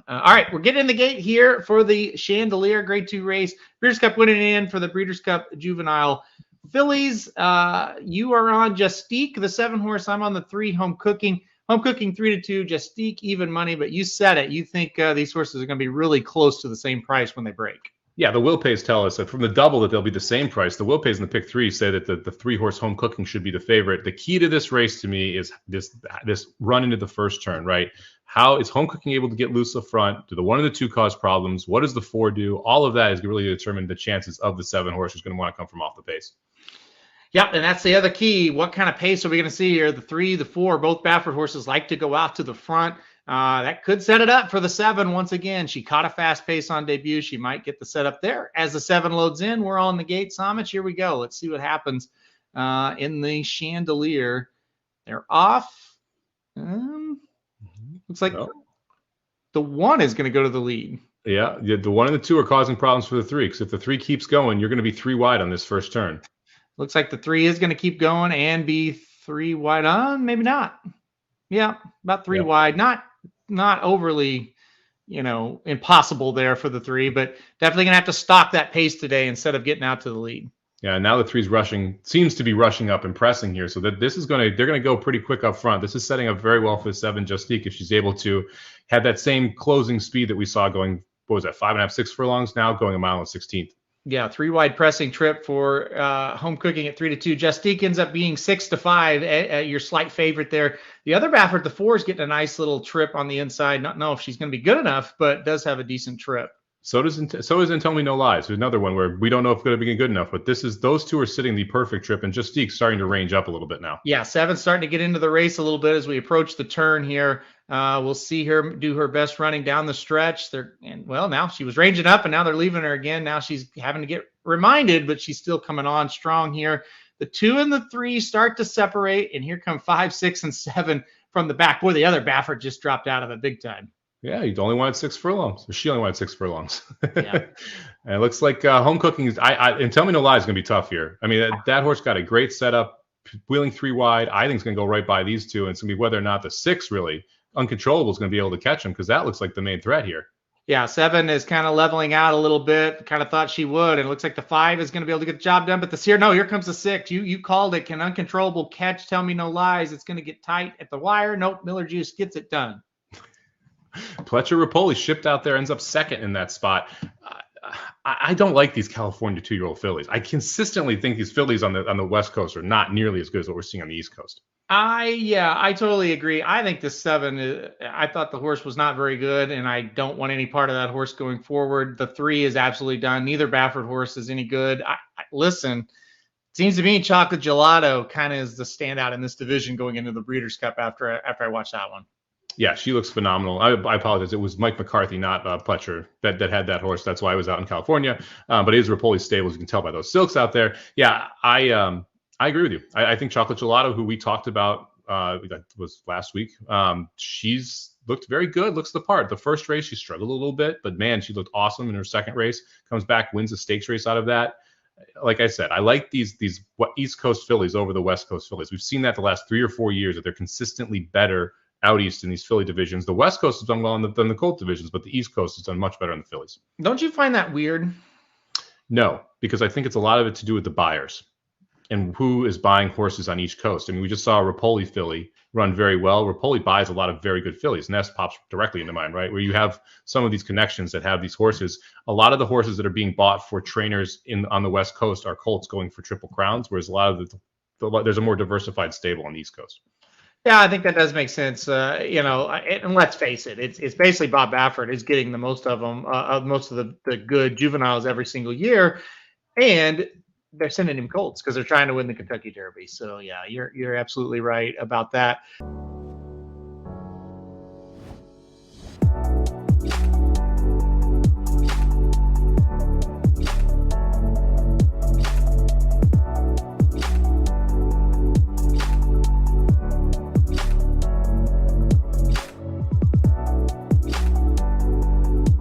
All right, we're getting in the gate here for the Chandelier Grade 2 race. Breeders' Cup winning in for the Breeders' Cup Juvenile Fillies. You are on Justique, the 7-horse. I'm on the 3, Home Cooking. Home Cooking 3-2, Justique, even money. But you said it. You think these horses are going to be really close to the same price when they break. Yeah, the will pays tell us that from the double that they'll be the same price. The will pays in the pick 3 say that the 3-horse Home Cooking should be the favorite. The key to this race to me is this run into the first turn, right? How is Home Cooking able to get loose up front? Do the 1 and the 2 cause problems? What does the 4 do? All of that is really determine the chances of the 7-horse who's going to want to come from off the pace. Yep, and that's the other key. What kind of pace are we going to see here? The 3, the 4, both Baffert horses like to go out to the front. That could set it up for the 7 once again. She caught a fast pace on debut. She might get the setup there. As the 7 loads in, we're on the gate. Somich, here we go. Let's see what happens in the Chandelier. They're off. Looks like the 1 is going to go to the lead. Yeah, the 1 and the 2 are causing problems for the 3, because if the 3 keeps going, you're going to be 3 wide on this first turn. Looks like the 3 is going to keep going and be 3 wide on. Maybe not. Yeah, about 3 wide. Not overly, impossible there for the 3, but definitely going to have to stalk that pace today instead of getting out to the lead. Yeah, now the 3's seems to be rushing up and pressing here. So that they're going to go pretty quick up front. This is setting up very well for the 7, Justique, if she's able to have that same closing speed that we saw going, 5.5, 6 furlongs now, going a mile and 16th. Yeah, 3 wide pressing trip for Home Cooking at 3-2. Justique ends up being 6-5, your slight favorite there. The other Baffert, the 4, is getting a nice little trip on the inside. Not know if she's going to be good enough, but does have a decent trip. So is Tell Me Nolies. There's another one where we don't know if it's going to be good enough, but those 2 are sitting the perfect trip, and Justique's starting to range up a little bit now. Yeah, 7's starting to get into the race a little bit as we approach the turn here. We'll see her do her best running down the stretch. Now she was ranging up, and now they're leaving her again. Now she's having to get reminded, but she's still coming on strong here. The 2 and the 3 start to separate, and here come 5, 6, and 7 from the back. Boy, the other Baffert just dropped out of it big time. Yeah, he only wanted 6 furlongs. Or she only wanted 6 furlongs. Yeah. And it looks like Home Cooking and Tell Me No Lies is going to be tough here. I mean, that horse got a great setup, wheeling 3 wide. I think it's going to go right by these 2, and it's going to be whether or not the 6 really uncontrollable is going to be able to catch him, because that looks like the main threat here. Yeah, 7 is kind of leveling out a little bit. Kind of thought she would, and it looks like the 5 is going to be able to get the job done. But here comes the 6. You called it. Can uncontrollable catch Tell Me No Lies? It's going to get tight at the wire. Nope, Miller Juice gets it done. Pletcher Rapoli shipped out there, ends up 2nd in that spot. I don't like these California 2-year-old fillies. I consistently think these fillies on the West Coast are not nearly as good as what we're seeing on the East Coast. I totally agree. I think the 7, I thought the horse was not very good, and I don't want any part of that horse going forward. The 3 is absolutely done. Neither Baffert horse is any good. Listen, seems to me Chocolate Gelato kind of is the standout in this division going into the Breeders' Cup after I watched that one. Yeah, she looks phenomenal. I apologize. It was Mike McCarthy, not Pletcher, that had that horse. That's why I was out in California. But it is Rapoli's stable, as you can tell by those silks out there. Yeah, I agree with you. I think Chocolate Gelato, who we talked about, that was last week, she's looked very good, looks the part. The first race, she struggled a little bit, but man, she looked awesome in her second race. Comes back, wins a stakes race out of that. Like I said, I like these East Coast fillies over the West Coast fillies. We've seen that the last 3 or 4 years, that they're consistently better out east in these filly divisions. The West Coast has done well in the Colt divisions, but the East Coast has done much better in the fillies. Don't you find that weird? No, because I think it's a lot of it to do with the buyers and who is buying horses on each coast. I mean, we just saw a Rapoli filly run very well. Rapoli buys a lot of very good fillies. Nest pops directly into mind, right? Where you have some of these connections that have these horses. A lot of the horses that are being bought for trainers on the West Coast are colts going for Triple Crowns, whereas a lot of there's a more diversified stable on the East Coast. Yeah, I think that does make sense. And let's face it, it's basically Bob Baffert is getting the most of them, most of the good juveniles every single year, and they're sending him colts because they're trying to win the Kentucky Derby. So yeah, you're absolutely right about that.